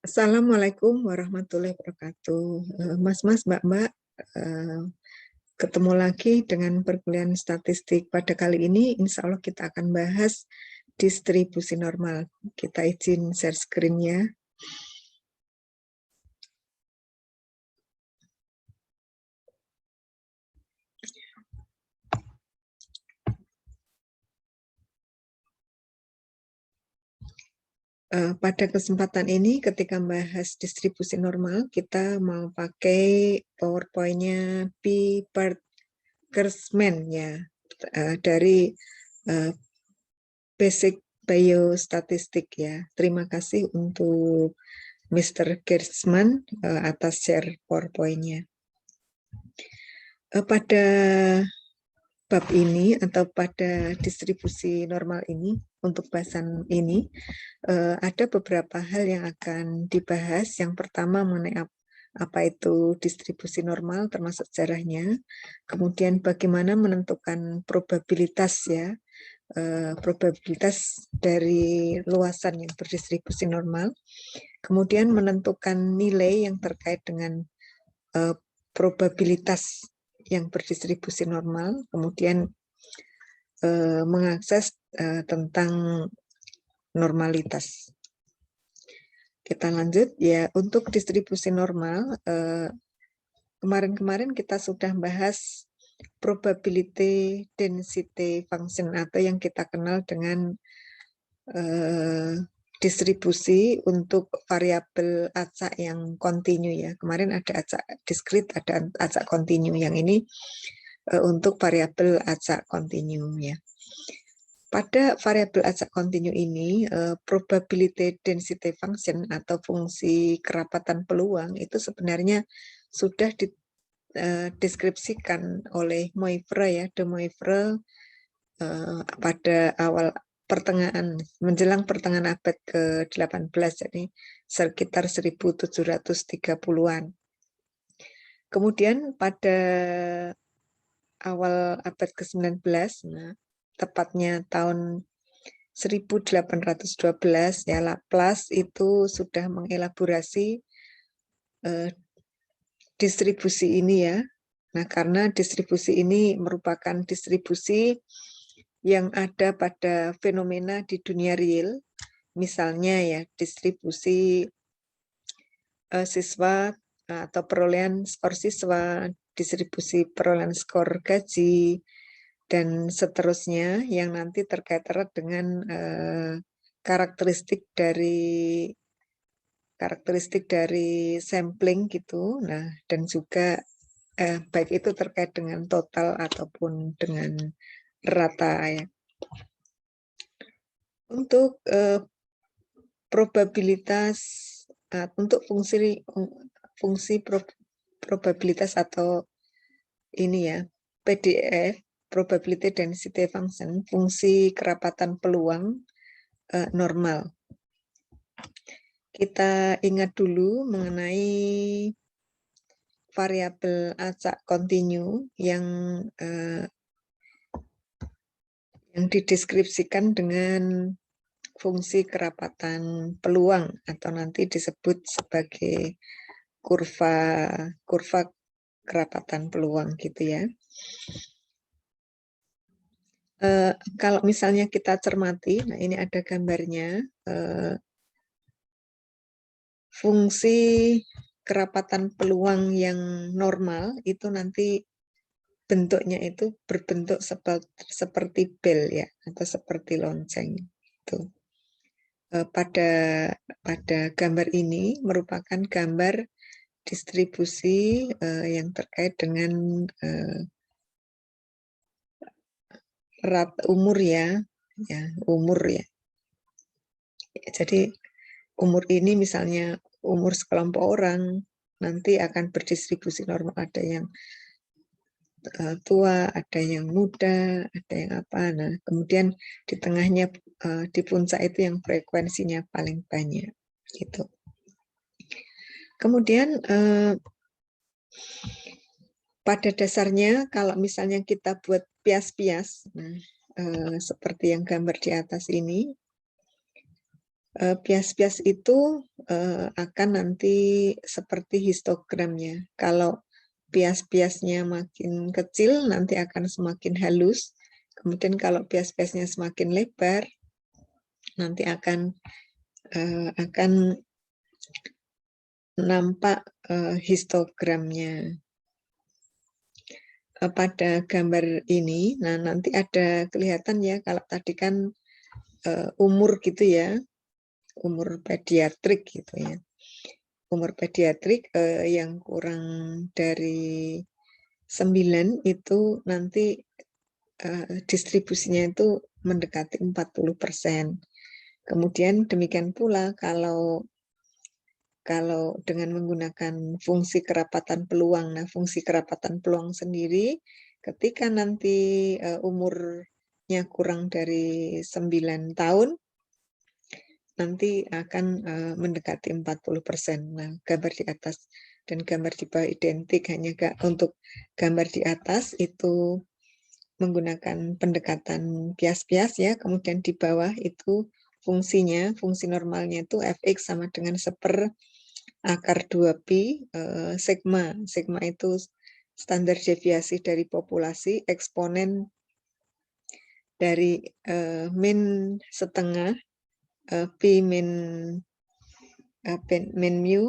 Assalamualaikum warahmatullahi wabarakatuh. Mas-mas, mbak-mbak, ketemu lagi dengan perkuliahan statistik. Pada kali ini, insya Allah kita akan bahas distribusi normal. Kita izin share screen-nya. Pada kesempatan ini, ketika membahas distribusi normal, kita mau pakai PowerPoint-nya P. Parkersman ya, dari Basic Biostatistik ya. Terima kasih untuk Mr. Gersman atas share PowerPoint-nya. Pada bab ini atau pada distribusi normal ini, untuk bahasan ini, ada beberapa hal yang akan dibahas. Yang pertama mengenai apa itu distribusi normal termasuk sejarahnya, kemudian bagaimana menentukan probabilitas ya, probabilitas dari luasan yang berdistribusi normal, kemudian menentukan nilai yang terkait dengan probabilitas yang berdistribusi normal, kemudian mengakses tentang normalitas. Kita lanjut ya, untuk distribusi normal, kemarin-kemarin kita sudah bahas probability density function atau yang kita kenal dengan distribusi untuk variabel acak yang kontinu ya. Kemarin ada acak diskrit, ada acak kontinu. Yang ini untuk variabel acak kontinu ya. Pada variabel acak kontinu ini, probability density function atau fungsi kerapatan peluang itu sebenarnya sudah dideskripsikan oleh Moivre ya, De Moivre pada awal menjelang pertengahan abad ke-18, jadi sekitar 1730-an. Kemudian pada awal abad ke-19, nah, tepatnya tahun 1812 ya, Laplace itu sudah mengelaborasi distribusi ini ya. Nah, karena distribusi ini merupakan distribusi yang ada pada fenomena di dunia real, misalnya ya distribusi siswa atau perolehan skor siswa, distribusi perolehan skor gaji, dan seterusnya yang nanti terkait erat dengan karakteristik dari sampling gitu. Nah, dan juga baik itu terkait dengan total ataupun dengan rata ya. Untuk probabilitas untuk fungsi probabilitas atau ini ya, PDF, probability density function, fungsi kerapatan peluang normal. Kita ingat dulu mengenai variabel acak kontinu yang dideskripsikan dengan fungsi kerapatan peluang atau nanti disebut sebagai kurva kerapatan peluang gitu ya. Kalau misalnya kita cermati, nah ini ada gambarnya, fungsi kerapatan peluang yang normal itu nanti bentuknya itu berbentuk seperti bel ya, atau seperti lonceng. Itu. Pada gambar ini merupakan gambar distribusi yang terkait dengan umur ya, umur ya. Jadi umur ini misalnya umur sekelompok orang nanti akan berdistribusi normal, ada yang tua, ada yang muda, ada yang apa. Nah, kemudian di tengahnya, di puncak itu yang frekuensinya paling banyak gitu. Kemudian pada dasarnya kalau misalnya kita buat pias-pias, nah, seperti yang gambar di atas ini, Bias-bias itu akan nanti seperti histogramnya. Kalau bias-biasnya makin kecil, nanti akan semakin halus. Kemudian kalau bias-biasnya semakin lebar, nanti akan nampak histogramnya. Pada gambar ini, nah nanti ada kelihatan ya, kalau tadi kan umur gitu ya, umur pediatrik gitu ya. Umur pediatrik yang kurang dari 9 itu nanti distribusinya itu mendekati 40%. Kemudian demikian pula kalau dengan menggunakan fungsi kerapatan peluang. Nah, fungsi kerapatan peluang sendiri ketika nanti umurnya kurang dari 9 tahun, nanti akan mendekati 40%. Nah, gambar di atas dan gambar di bawah identik, hanya untuk gambar di atas itu menggunakan pendekatan bias-bias ya, kemudian di bawah itu fungsinya, fungsi normalnya itu fx sama dengan 1/akar 2pi sigma. Sigma itu standar deviasi dari populasi, eksponen dari min setengah P min mu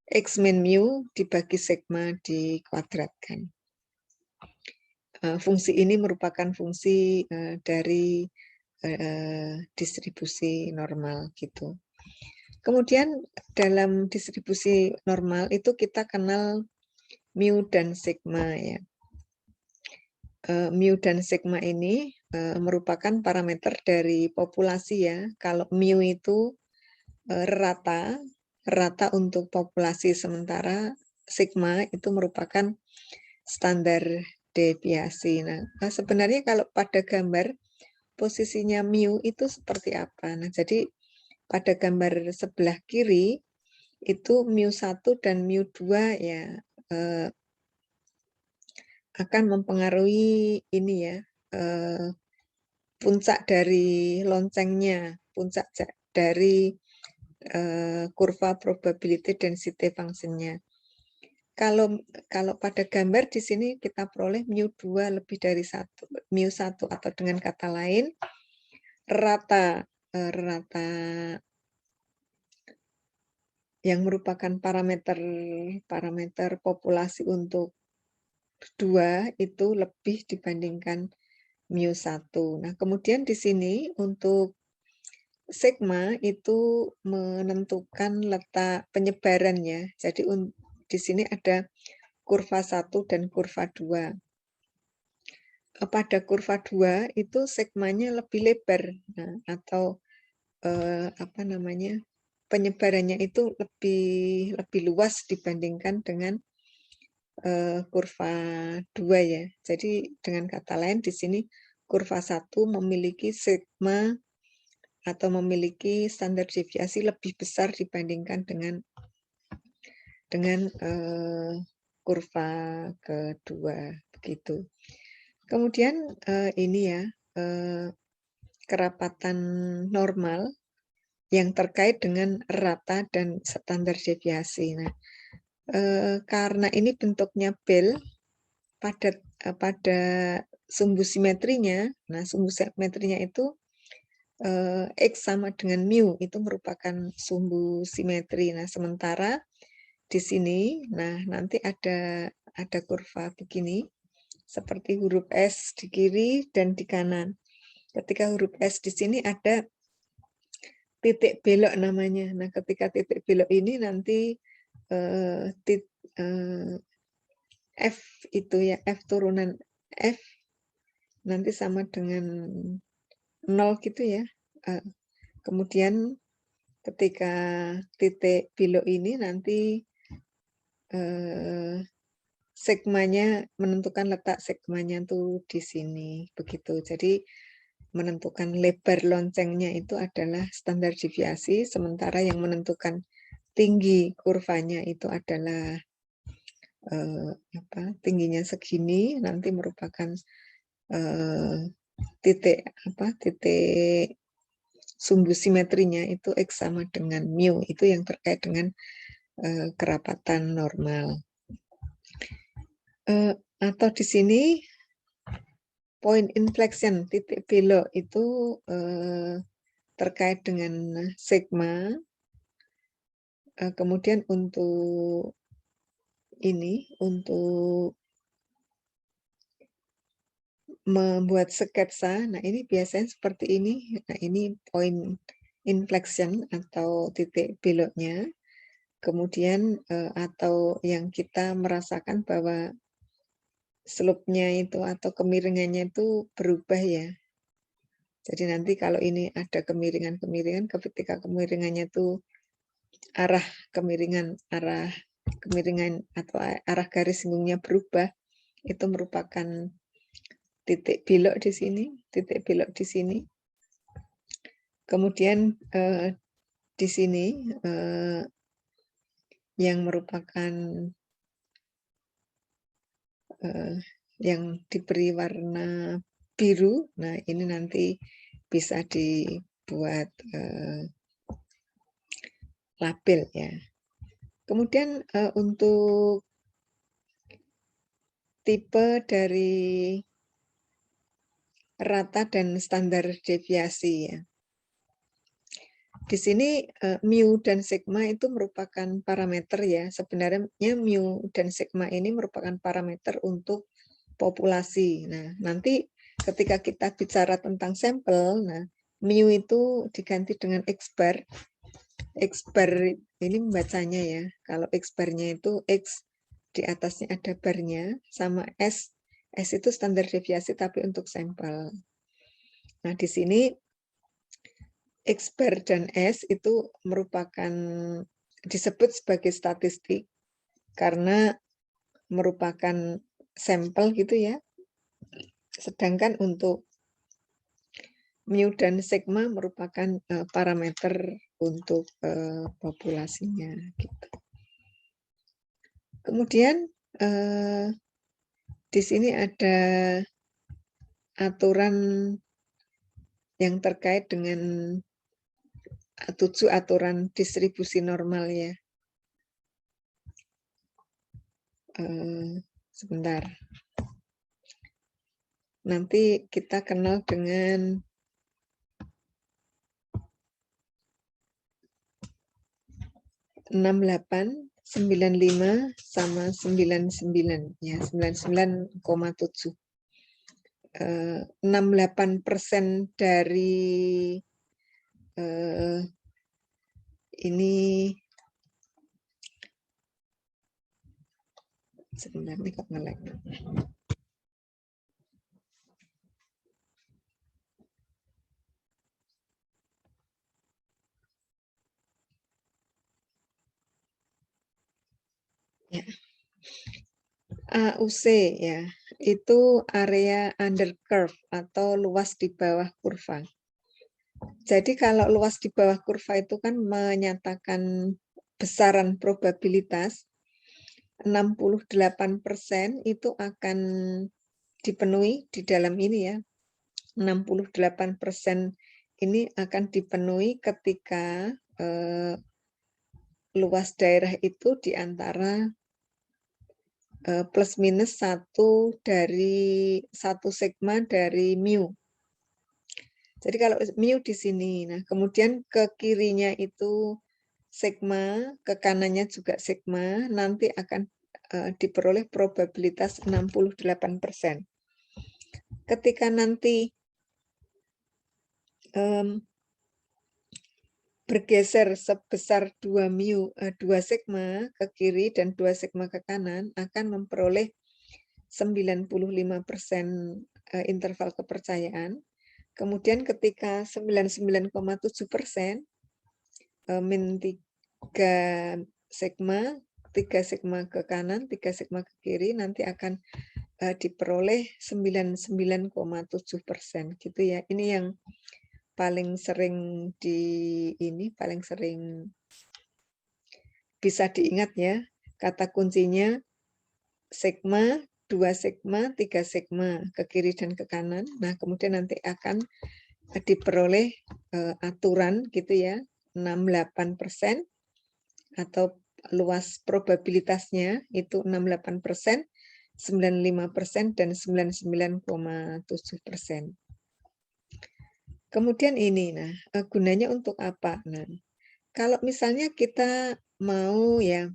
X min mu dibagi sigma dikuadratkan. Fungsi ini merupakan fungsi dari distribusi normal gitu. Kemudian dalam distribusi normal itu kita kenal mu dan sigma ya. Mu dan sigma ini merupakan parameter dari populasi ya. Kalau mu itu rata untuk populasi, sementara sigma itu merupakan standar deviasi. Nah, sebenarnya kalau pada gambar posisinya mu itu seperti apa? Nah, jadi pada gambar sebelah kiri itu mu1 dan mu2 ya akan mempengaruhi ini ya, puncak dari loncengnya, puncak dari kurva probability density function-nya. Kalau pada gambar di sini kita peroleh mu2 lebih dari 1, mu1 atau dengan kata lain rata yang merupakan parameter populasi untuk 2 itu lebih dibandingkan mu1. Nah, kemudian di sini untuk sigma itu menentukan letak penyebarannya. Jadi di sini ada kurva 1 dan kurva 2. Pada kurva 2 itu sigmanya lebih lebar. Nah, atau penyebarannya itu lebih luas dibandingkan dengan kurva 2 ya. Jadi dengan kata lain di sini kurva 1 memiliki sigma atau memiliki standar deviasi lebih besar dibandingkan dengan kurva kedua begitu. Kemudian ini ya kerapatan normal yang terkait dengan rata dan standar deviasi. Nah, karena ini bentuknya bel pada sumbu simetrinya, nah sumbu simetrinya itu X sama dengan mu, itu merupakan sumbu simetri. Nah, sementara di sini, nah nanti ada kurva begini, seperti huruf S di kiri dan di kanan. Ketika huruf S di sini ada titik belok namanya. Nah, ketika titik belok ini nanti F itu ya, F turunan F nanti sama dengan 0 gitu ya. Kemudian ketika titik belok ini nanti segmanya, menentukan letak segmanya tuh di sini begitu. Jadi menentukan lebar loncengnya itu adalah standar deviasi, sementara yang menentukan tinggi kurvanya itu adalah tingginya segini, nanti merupakan titik sumbu simetrinya itu X sama dengan mu, itu yang terkait dengan kerapatan normal. Atau di sini point inflection, titik belok itu terkait dengan sigma. Kemudian untuk ini, untuk membuat sketsa, nah ini biasanya seperti ini. Nah ini point inflection atau titik beloknya. Kemudian atau yang kita merasakan bahwa slope-nya itu atau kemiringannya itu berubah ya. Jadi nanti kalau ini ada kemiringan-kemiringan, ketika kemiringannya itu arah kemiringan atau arah garis singgungnya berubah, itu merupakan titik belok di sini, titik belok di sini. Kemudian di sini yang merupakan yang diberi warna biru, nah ini nanti bisa dibuat label ya. Kemudian untuk tipe dari rata dan standar deviasi ya. Di sini mu dan sigma itu merupakan parameter ya. Sebenarnya mu dan sigma ini merupakan parameter untuk populasi. Nah, nanti ketika kita bicara tentang sampel, nah mu itu diganti dengan X bar. X bar ini membacanya ya. Kalau X barnya itu X di atasnya ada barnya sama S. S itu standar deviasi tapi untuk sampel. Nah, di sini X bar dan S itu merupakan disebut sebagai statistik karena merupakan sampel gitu ya. Sedangkan untuk mu dan sigma merupakan parameter untuk populasinya gitu. Kemudian di sini ada aturan yang terkait dengan 7 aturan distribusi normal ya. Sebentar. Nanti kita kenal dengan 68, 95 sama 99 ya, 99,7. 68% dari ini sebentar nih kok nge-lag. Ya. AUC ya, itu area under curve atau luas di bawah kurva. Jadi kalau luas di bawah kurva itu kan menyatakan besaran probabilitas 68% itu akan dipenuhi di dalam ini ya. 68% ini akan dipenuhi ketika luas daerah itu di antara plus minus 1 sigma dari mu. Jadi kalau mu di sini, nah kemudian ke kirinya itu sigma, ke kanannya juga sigma, nanti akan diperoleh probabilitas 68%. Ketika nanti bergeser sebesar 2 sigma ke kiri dan 2 sigma ke kanan, akan memperoleh 95% interval kepercayaan. Kemudian ketika 99,7%, min 3 sigma, 3 sigma ke kanan, 3 sigma ke kiri, nanti akan diperoleh 99,7% gitu ya. Ini yang paling sering paling sering bisa diingat ya. Kata kuncinya sigma, 2 sigma, 3 sigma ke kiri dan ke kanan. Nah, kemudian nanti akan diperoleh aturan gitu ya, 68%, atau luas probabilitasnya itu 68%, 95%, dan 99,7%. Kemudian ini, nah, gunanya untuk apa? Nah, kalau misalnya kita mau ya,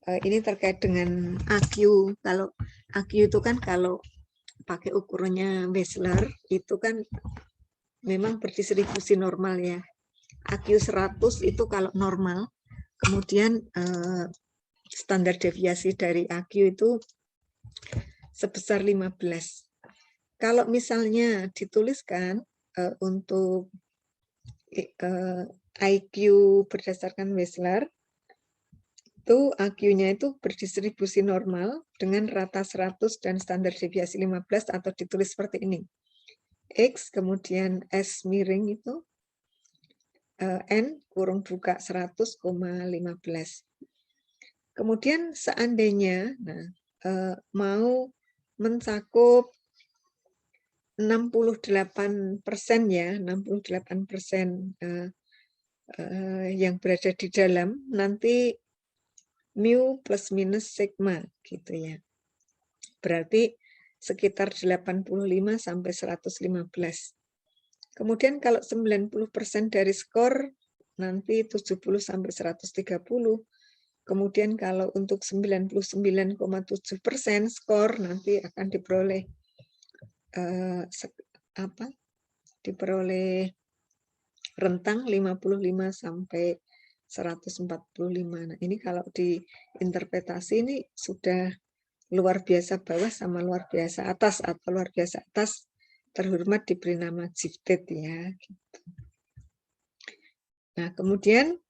ini terkait dengan AQ. Kalau AQ itu kan kalau pakai ukurannya Wechsler itu kan memang berdistribusi normal ya. AQ 100 itu kalau normal, kemudian standar deviasi dari AQ itu sebesar 15. Kalau misalnya dituliskan untuk IQ berdasarkan Wechsler, itu AQ-nya itu berdistribusi normal dengan rata 100 dan standar deviasi 15, atau ditulis seperti ini. X, kemudian S miring itu N kurung buka 100,15. Kemudian seandainya mau mencakup 68% ya, 68% yang berada di dalam, nanti mu plus minus sigma gitu ya. Berarti sekitar 85 sampai 115. Kemudian kalau 90% dari skor nanti 70 sampai 130. Kemudian kalau untuk 99,7% skor nanti akan diperoleh rentang 55 sampai 145. Nah, ini kalau diinterpretasi ini sudah luar biasa bawah sama luar biasa atas, atau luar biasa atas terhormat diberi nama gifted ya. Gitu. Nah, kemudian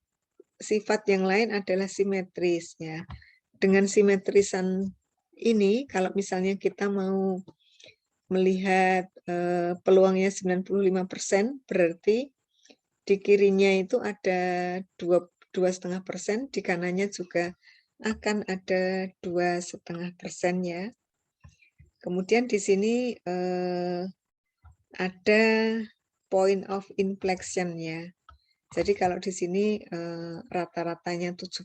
sifat yang lain adalah simetris ya. Dengan simetrisan ini, kalau misalnya kita mau melihat peluangnya 95%, berarti di kirinya itu ada 2,5%, di kanannya juga akan ada 2,5% ya. Kemudian di sini ada point of inflection ya. Jadi kalau di sini rata-ratanya 70,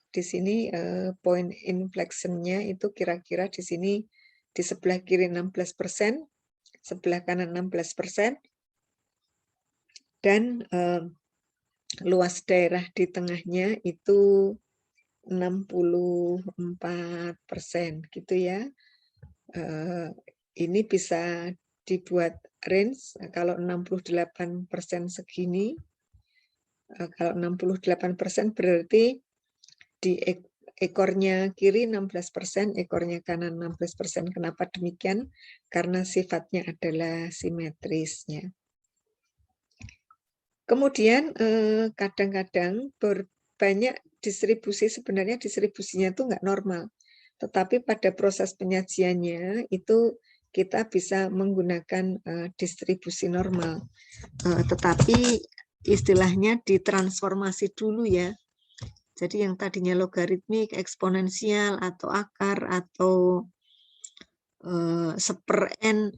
di sini point inflection-nya itu kira-kira di sini di sebelah kiri 16%, sebelah kanan 16%, dan luas daerah di tengahnya itu 64% gitu ya. Ini bisa dibuat range kalau 68% segini. Kalau 68% berarti di ekornya kiri 16%, ekornya kanan 16%. Kenapa demikian? Karena sifatnya adalah simetrisnya. Kemudian kadang-kadang banyak distribusi, sebenarnya distribusinya itu nggak normal. Tetapi pada proses penyajiannya itu kita bisa menggunakan distribusi normal. Tetapi istilahnya ditransformasi dulu ya. Jadi yang tadinya logaritmik, eksponensial, atau akar, atau seper N,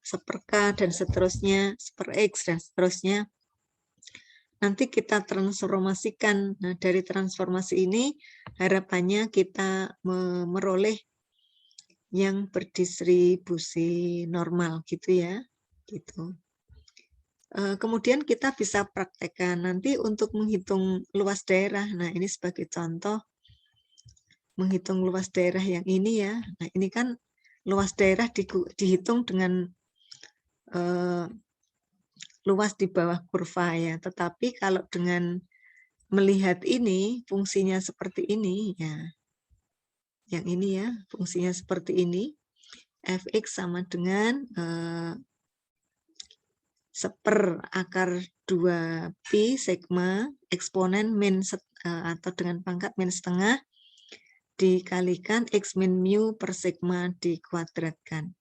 seper K, dan seterusnya, seper X, dan seterusnya, nanti kita transformasikan. Nah, dari transformasi ini harapannya kita meroleh yang berdistribusi normal gitu ya, gitu. Kemudian kita bisa praktekkan nanti untuk menghitung luas daerah. Nah, ini sebagai contoh menghitung luas daerah yang ini ya. Nah, ini kan luas daerah dihitung dengan luas di bawah kurva ya. Tetapi kalau dengan melihat ini fungsinya seperti ini ya. Yang ini ya, fungsinya seperti ini. Fx sama dengan seper akar 2pi sigma eksponen min atau dengan pangkat min setengah dikalikan x min mu per sigma dikuadratkan.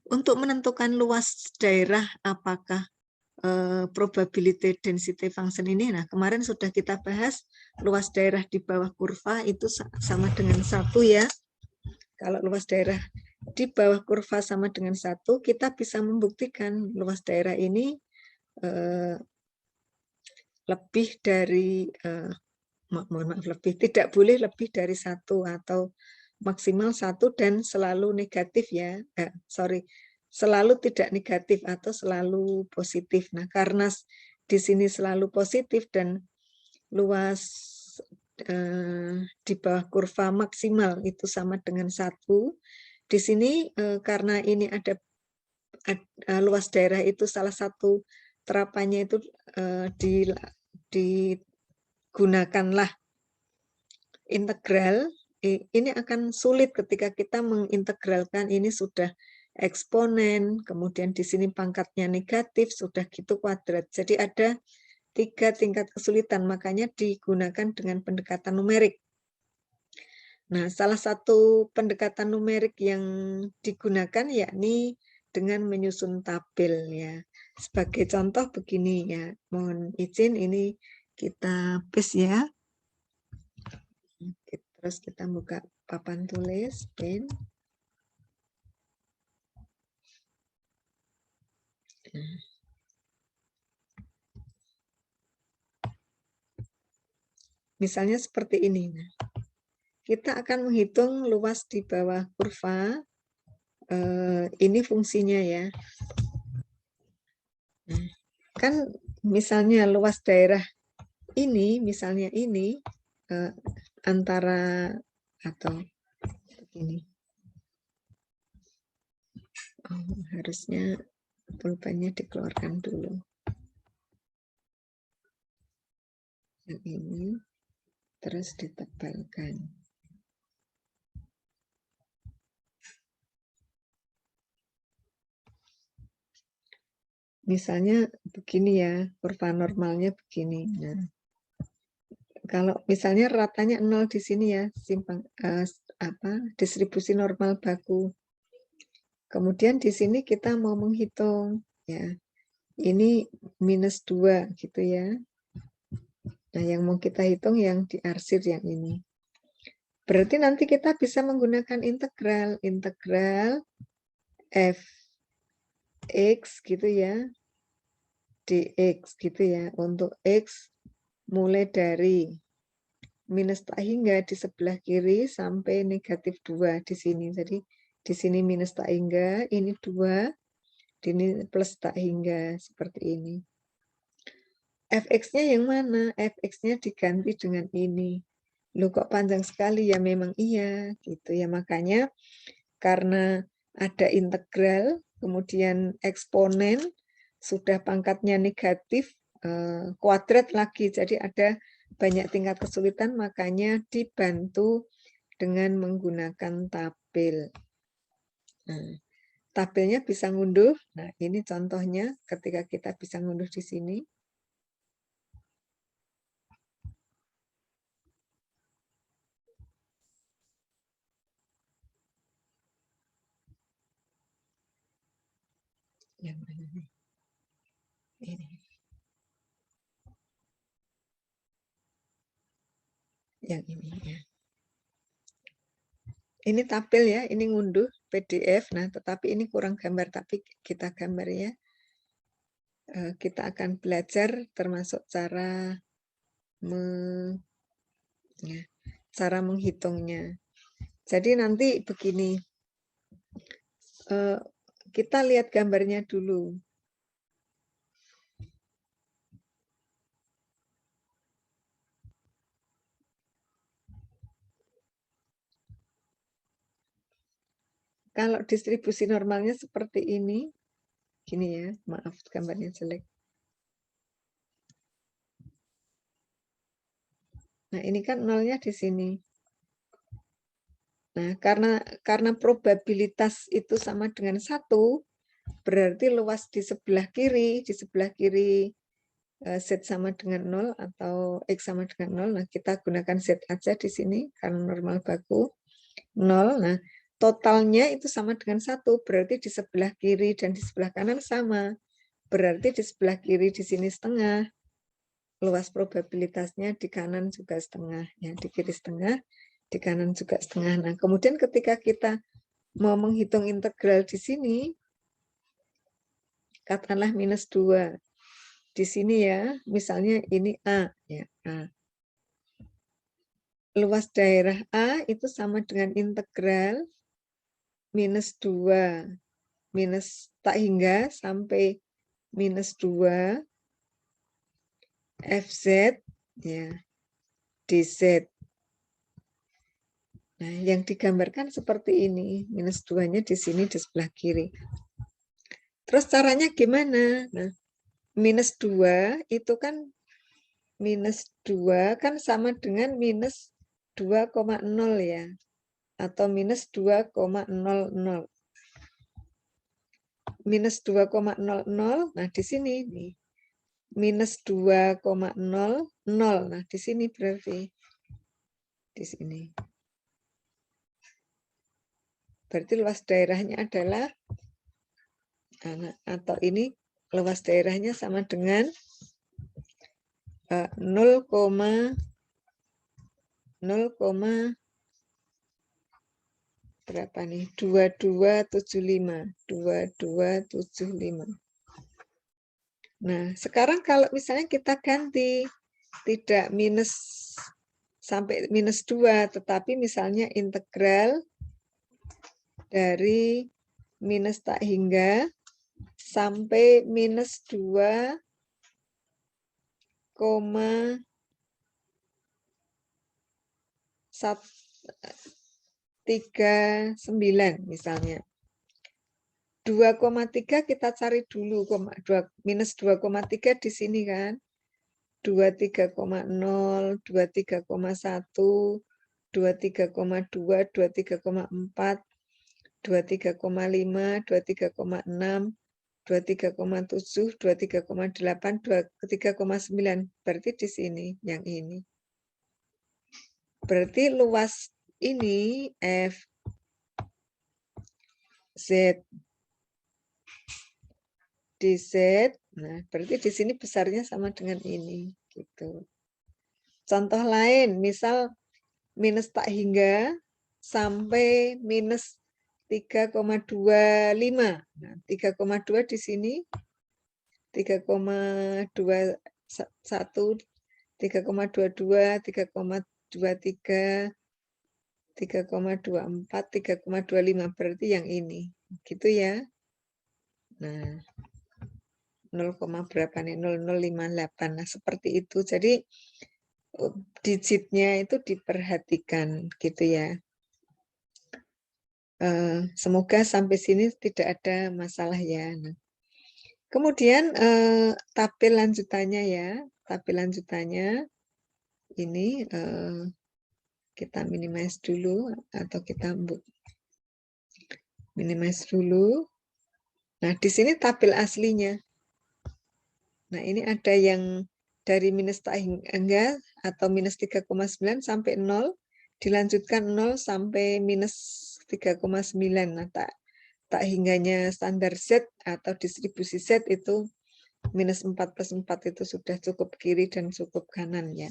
Untuk menentukan luas daerah apakah probability density function ini, nah kemarin sudah kita bahas luas daerah di bawah kurva itu sama dengan 1 ya. Kalau luas daerah di bawah kurva sama dengan 1, kita bisa membuktikan luas daerah ini lebih dari, mohon maaf, tidak boleh lebih dari 1 atau maksimal 1 dan selalu negatif ya, selalu tidak negatif atau selalu positif. Nah, karena di sini selalu positif dan luas di bawah kurva maksimal itu sama dengan 1, di sini karena ini ada luas daerah itu salah satu terapannya itu digunakanlah integral, ini akan sulit ketika kita mengintegralkan ini sudah eksponen, kemudian di sini pangkatnya negatif, sudah gitu kuadrat. Jadi ada 3 tingkat kesulitan, makanya digunakan dengan pendekatan numerik. Nah, salah satu pendekatan numerik yang digunakan yakni dengan menyusun tabel ya. Sebagai contoh begini ya, mohon izin ini kita paste ya. Terus kita buka papan tulis, pen. Misalnya seperti ini. Nah, kita akan menghitung luas di bawah kurva. Ini fungsinya ya. Nah, kan misalnya luas daerah ini, misalnya ini antara atau begini. Harusnya pulpennya dikeluarkan dulu. Yang ini terus ditebalkan. Misalnya begini ya, kurva normalnya begini. Nah, kalau misalnya ratanya 0 di sini ya, distribusi normal baku. Kemudian di sini kita mau menghitung ya. Ini -2 gitu ya. Nah, yang mau kita hitung yang diarsir yang ini. Berarti nanti kita bisa menggunakan integral f(x) gitu ya, dx gitu ya, untuk x mulai dari minus tak hingga di sebelah kiri sampai -2 di sini. Jadi di sini minus tak hingga, ini 2, ini plus tak hingga seperti ini. Fx-nya yang mana? Fx-nya diganti dengan ini. Loh kok panjang sekali? Ya memang iya gitu ya. Makanya karena ada integral, kemudian eksponen, sudah pangkatnya negatif, kuadrat lagi. Jadi ada banyak tingkat kesulitan, makanya dibantu dengan menggunakan tabel. Nah, tabelnya bisa ngunduh. Nah, ini contohnya ketika kita bisa ngunduh di sini. Yang mana nih? Ini. Yang ini ya. Ini tabel ya, ini ngunduh PDF. Nah, tetapi ini kurang gambar, tapi kita gambar ya. Kita akan belajar termasuk cara menghitungnya. Jadi nanti begini, kita lihat gambarnya dulu. Kalau distribusi normalnya seperti ini, gini ya, maaf gambarnya jelek. Nah, ini kan nolnya di sini. Nah, karena probabilitas itu sama dengan 1, berarti luas di sebelah kiri Z sama dengan 0 atau X sama dengan 0. Nah, kita gunakan Z aja di sini karena normal baku 0. Nah, totalnya itu sama dengan 1, berarti di sebelah kiri dan di sebelah kanan sama. Berarti di sebelah kiri di sini setengah. Luas probabilitasnya di kanan juga setengah. Ya, di kiri setengah, di kanan juga setengah. Nah, kemudian ketika kita mau menghitung integral di sini, katakanlah -2. Di sini ya, misalnya ini A, ya, A. Luas daerah A itu sama dengan integral -2 minus tak hingga sampai -2 Fz ya dz. Nah, yang digambarkan seperti ini, -2-nya di sini di sebelah kiri. Terus caranya gimana? Nah, -2 itu kan -2 kan sama dengan -2,0 ya, atau -2,00. -2,00, nah di sini nih, -2,00, nah di sini berarti, di sini. Berarti luas daerahnya adalah, atau ini luas daerahnya sama dengan 0, berapa nih? 2275. Nah, sekarang kalau misalnya kita ganti tidak minus sampai -2, tetapi misalnya integral dari minus tak hingga sampai -2,139 misalnya. 2,3 kita cari dulu, -2,3 di sini kan. 23,0, 23,1, 23,2, 23,4, 23,5, 23,6, 23,7, 23,8, 23,9. Berarti di sini yang ini. Berarti luas ini F Z dz. Nah, berarti di sini besarnya sama dengan ini gitu. Contoh lain, misal minus tak hingga sampai minus 3,25. Nah, 3,2 di sini, 3,21, 3,22, 3,23, 3,24, 3,25, berarti yang ini. Gitu ya. Nah, 0, berapa nih? 0058. Nah, seperti itu. Jadi digitnya itu diperhatikan gitu ya. Semoga sampai sini tidak ada masalah ya. Nah, kemudian tabel lanjutannya ya, tabel lanjutannya ini kita minimize dulu atau kita minimize dulu. Nah, di sini tabel aslinya. Nah, ini ada yang dari minus tak hingga atau minus 3,9 sampai 0, dilanjutkan 0 sampai minus 3,9. Nah, tak hingganya standar Z atau distribusi Z itu minus 4 plus 4 itu sudah cukup kiri dan cukup kanan ya.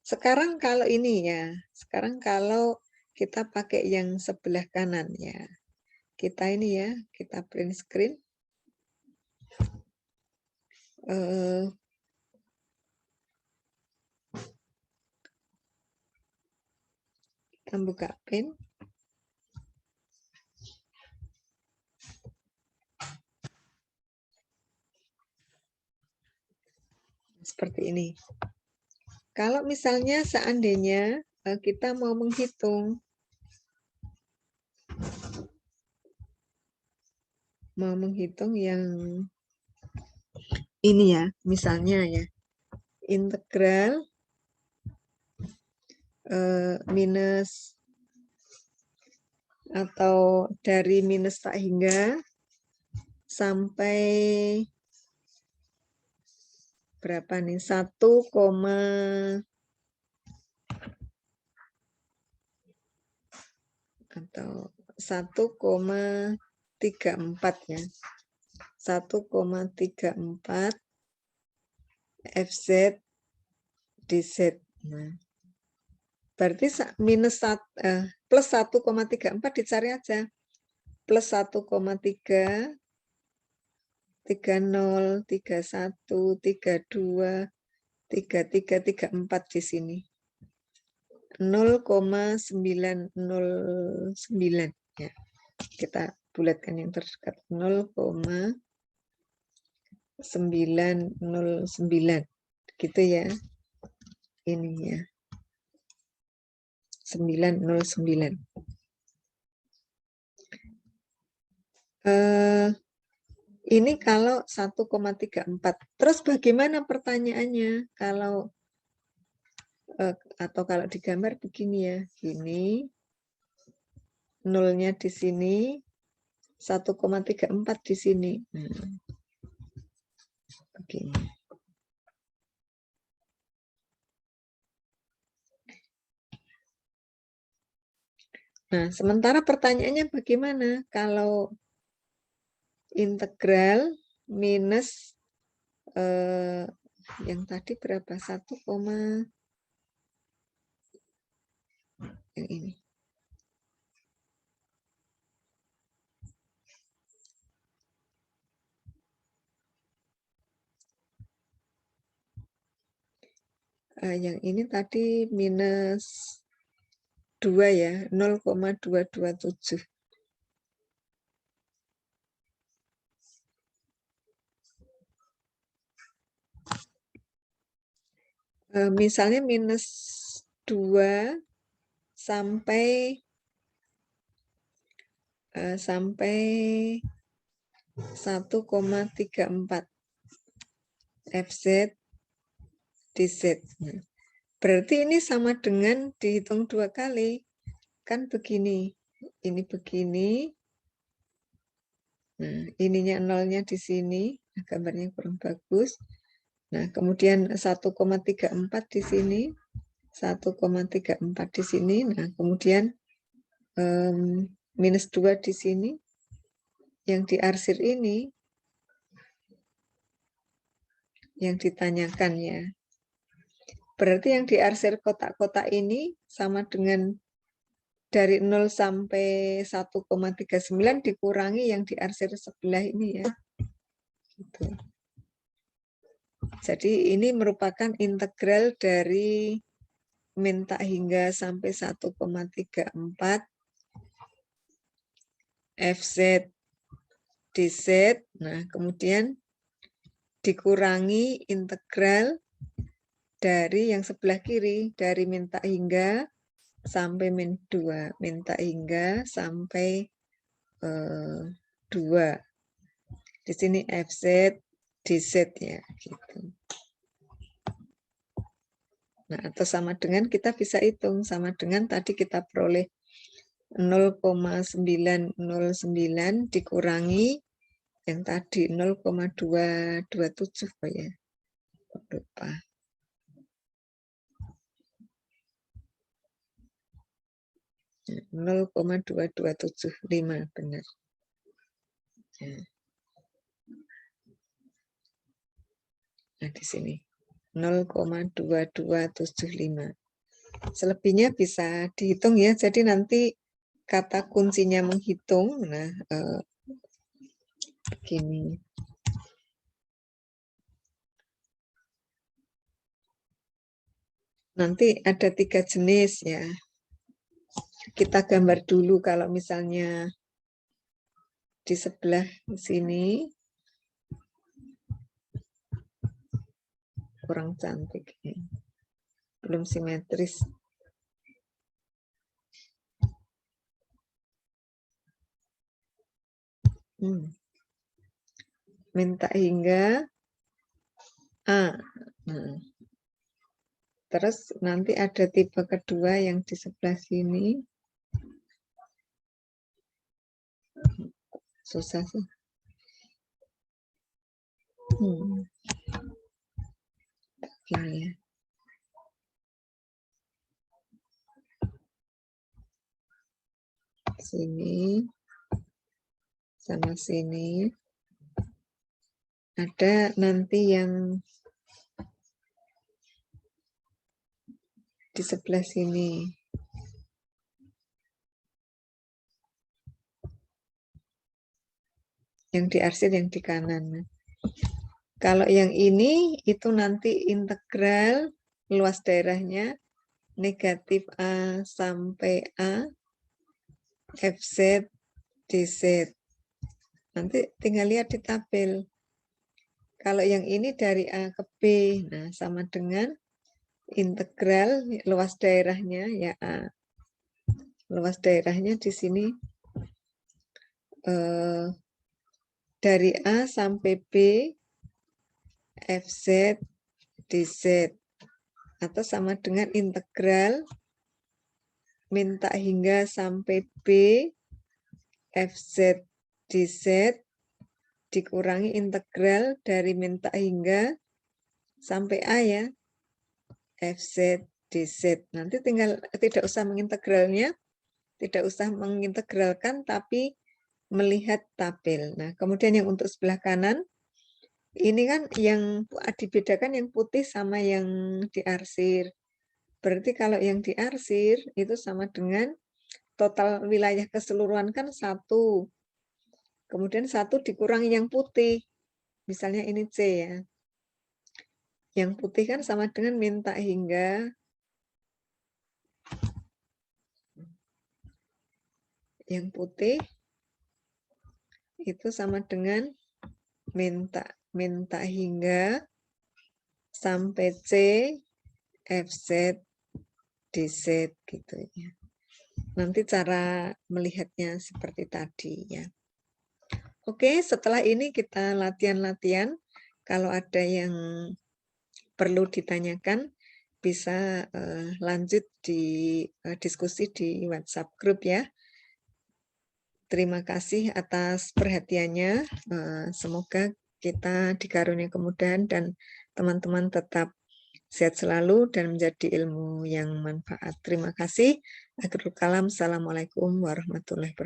Sekarang kalau ini ya, sekarang kalau kita pakai yang sebelah kanan ya. Kita ini ya, kita print screen. Kita buka pen. Seperti ini. Kalau misalnya seandainya kita mau menghitung yang ini ya, misalnya ya, integral minus atau dari minus tak hingga sampai berapa nih, 1, atau 1,34 ya, 1,34 Fz dz. Nah, Berarti plus 1,34 dicari aja. Plus 1,3, 30, 31, 32, 33, 34 di sini. 0,909 ya. Kita bulatkan yang terdekat 0,909 gitu ya. Ini ya. 909. Ini kalau 1,34. Terus bagaimana pertanyaannya kalau atau kalau digambar begini ya, gini. Nolnya di sini, 1,34 di sini. Begini. Nah, sementara pertanyaannya bagaimana kalau integral minus yang tadi berapa? 1, yang ini. Yang ini tadi minus 2 ya, 0,227. Misalnya minus 2 sampai 1,34 FZ DZ. Berarti ini sama dengan dihitung 2 kali. Kan begini. Ini begini. Nah, ininya nolnya di sini. Gambarnya kurang bagus. Nah, kemudian 1,34 di sini. 1,34 di sini. Nah, kemudian minus 2 di sini. Yang diarsir ini yang ditanyakan ya. Berarti yang diarsir kotak-kotak ini sama dengan dari 0 sampai 1,39 dikurangi yang diarsir sebelah ini ya. Gitu. Jadi ini merupakan integral dari min tak hingga sampai 1,34 FZ DZ. Nah, kemudian dikurangi integral dari yang sebelah kiri, dari min tak hingga sampai min 2. Min tak hingga sampai 2. Di sini FZ DZ ya, gitu. Nah, atau sama dengan kita bisa hitung, sama dengan tadi kita peroleh 0,909 dikurangi yang tadi 0,227 ya. Lupa. Ya, 0,2275 benar. Ya. Nah, di sini 0,2275. Selebihnya bisa dihitung ya. Jadi nanti kata kuncinya menghitung. Nah, begini. Nanti ada 3 jenis ya. Kita gambar dulu kalau misalnya di sebelah sini kurang cantik. Belum simetris. Minta hingga A. Nah. Terus nanti ada tipe kedua yang di sebelah sini. Susah sih. Gini ya. Sini. Sama sini. Ada nanti yang di sebelah sini. Yang diarsir yang di kanan. Kalau yang ini itu nanti integral luas daerahnya negatif A sampai A Fz dz. Nanti tinggal lihat di tabel. Kalau yang ini dari A ke B, nah sama dengan integral luas daerahnya ya A. Luas daerahnya di sini dari A sampai B Fz dz. Atau sama dengan integral minta hingga sampai B Fz dz dikurangi integral dari minta hingga sampai A ya, Fz dz. Nanti tinggal tidak usah mengintegralnya, tidak usah mengintegralkan, tapi melihat tabel. Nah, kemudian yang untuk sebelah kanan, ini kan yang dibedakan yang putih sama yang diarsir. Berarti kalau yang diarsir itu sama dengan total wilayah keseluruhan kan 1. Kemudian 1 dikurangi yang putih. Misalnya ini C ya. Yang putih kan sama dengan minta hingga. Yang putih itu sama dengan minta hingga sampai C Fz dz gitu ya. Nanti cara melihatnya seperti tadi ya. Oke, setelah ini kita latihan-latihan. Kalau ada yang perlu ditanyakan, bisa lanjut di diskusi di WhatsApp grup ya. Terima kasih atas perhatiannya. Semoga kita dikaruniai kemudahan dan teman-teman tetap sehat selalu dan menjadi ilmu yang manfaat. Terima kasih. Akhirul kalam. Assalamualaikum warahmatullahi wabarakatuh.